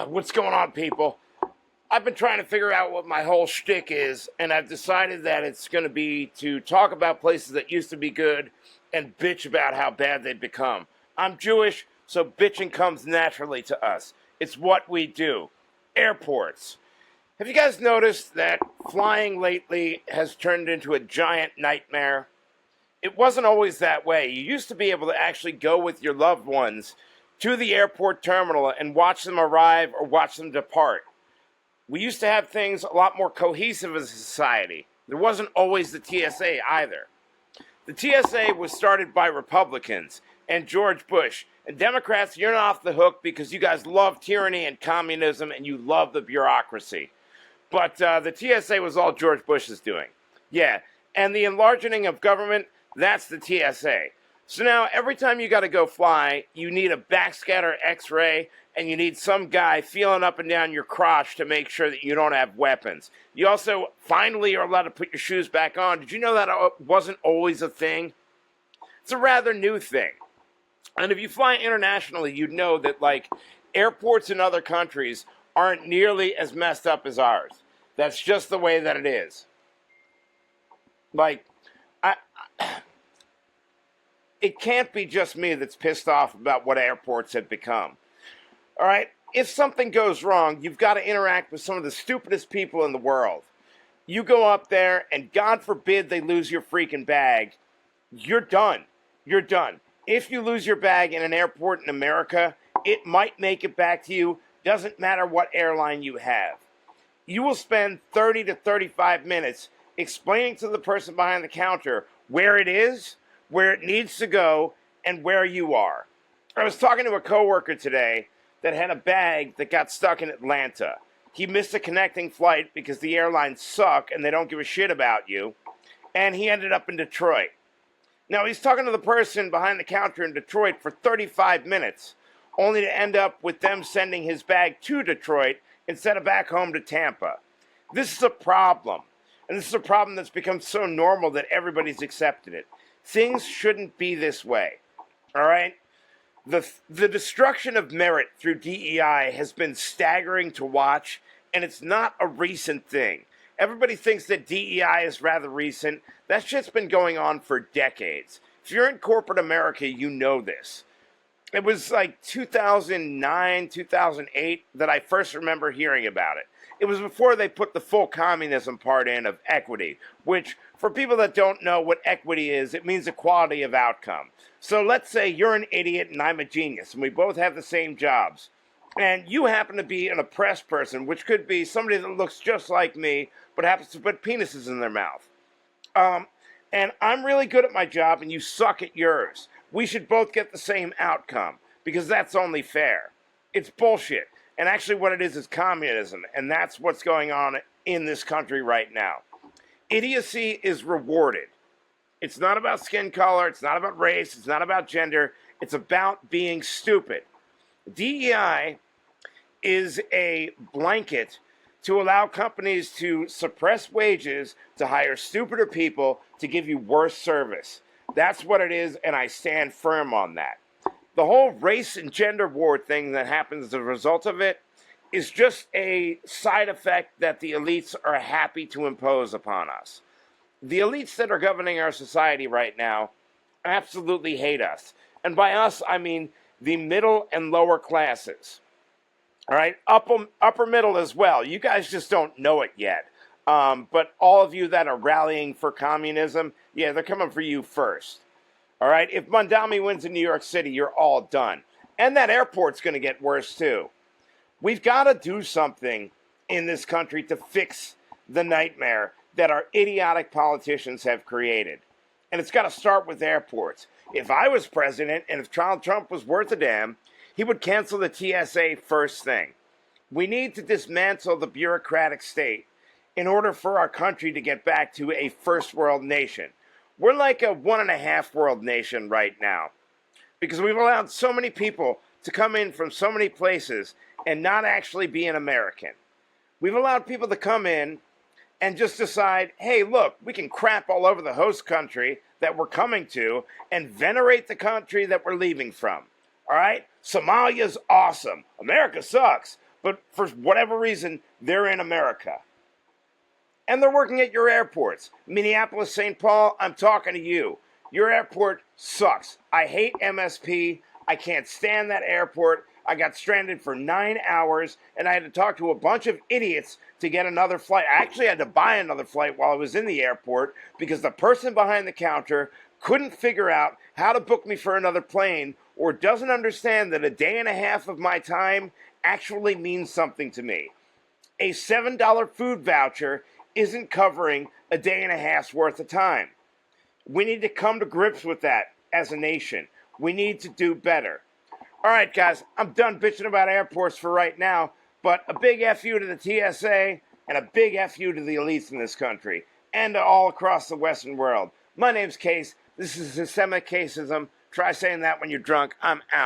What's going on, people? I've been trying to figure out what my whole shtick is, and I've decided that it's going to be to talk about places that used to be good and bitch about how bad they've become. I'm Jewish, so bitching comes naturally to us. It's what we do. Airports. Have you guys noticed that flying lately has turned into a giant nightmare? It wasn't always that way. You used to be able to actually go with your loved ones to the airport terminal and watch them arrive or watch them depart. We used to have things a lot more cohesive as a society. There wasn't always the TSA either. The TSA was started by Republicans and George Bush. And Democrats, you're not off the hook because you guys love tyranny and communism and you love the bureaucracy. But the TSA was all George Bush's doing. Yeah, and the enlarging of government, that's the TSA. So now every time you got to go fly, you need a backscatter x-ray and you need some guy feeling up and down your crotch to make sure that you don't have weapons. You also finally are allowed to put your shoes back on. Did you know that wasn't always a thing? It's a rather new thing. And if you fly internationally, you'd know that, like, airports in other countries aren't nearly as messed up as ours. That's just the way that it is. Like, it can't be just me that's pissed off about what airports have become. All right? If something goes wrong, you've got to interact with some of the stupidest people in the world. You go up there, and God forbid they lose your freaking bag. You're done. You're done. If you lose your bag in an airport in America, it might make it back to you. Doesn't matter what airline you have. You will spend 30 to 35 minutes explaining to the person behind the counter where it is, where it needs to go, and where you are. I was talking to a coworker today that had a bag that got stuck in Atlanta. He missed a connecting flight because the airlines suck and they don't give a shit about you, and he ended up in Detroit. Now, he's talking to the person behind the counter in Detroit for 35 minutes, only to end up with them sending his bag to Detroit instead of back home to Tampa. This is a problem, and this is a problem that's become so normal that everybody's accepted it. Things shouldn't be this way, all right? The destruction of merit through DEI has been staggering to watch, and it's not a recent thing. Everybody thinks that DEI is rather recent. That shit's been going on for decades. If you're in corporate America, you know this. It was like 2009, 2008 that I first remember hearing about it. It was before they put the full communism part in of equity, which, for people that don't know what equity is, it means equality of outcome. So let's say you're an idiot and I'm a genius, and we both have the same jobs. And you happen to be an oppressed person, which could be somebody that looks just like me, but happens to put penises in their mouth. And I'm really good at my job, and you suck at yours. We should both get the same outcome, because that's only fair. It's bullshit. And actually what it is communism, and that's what's going on in this country right now. Idiocy is rewarded. It's not about skin color, it's not about race, it's not about gender, it's about being stupid. DEI is a blanket to allow companies to suppress wages, to hire stupider people, to give you worse service. That's what it is, and I stand firm on that. The whole race and gender war thing that happens as a result of it is just a side effect that the elites are happy to impose upon us. The elites that are governing our society right now absolutely hate us. And by us, I mean the middle and lower classes. All right, upper middle as well. You guys just don't know it yet. But all of you that are rallying for communism, yeah, they're coming for you first. All right, if Mondami wins in New York City, you're all done. And that airport's going to get worse, too. We've got to do something in this country to fix the nightmare that our idiotic politicians have created. And it's got to start with airports. If I was president and if Donald Trump was worth a damn, he would cancel the TSA first thing. We need to dismantle the bureaucratic state in order for our country to get back to a first world nation. We're like a 1.5 world nation right now because we've allowed so many people to come in from so many places and not actually be an American. We've allowed people to come in and just decide, hey, look, we can crap all over the host country that we're coming to and venerate the country that we're leaving from. All right? Somalia's awesome. America sucks. but for whatever reason, they're in America. And they're working at your airports. Minneapolis, St. Paul, I'm talking to you. Your airport sucks. I hate MSP. I can't stand that airport. I got stranded for 9 hours, and I had to talk to a bunch of idiots to get another flight. I actually had to buy another flight while I was in the airport because the person behind the counter couldn't figure out how to book me for another plane, or doesn't understand that a day and a half of my time actually means something to me. A $7 food voucher isn't covering a day and a half's worth of time. We need to come to grips with that as a nation. We need to do better. All right, guys, I'm done bitching about airports for right now, but a big FU to the TSA and a big FU to the elites in this country and all across the Western world. My name's Case. This is Systemic Caseism. Try saying that when you're drunk. I'm out.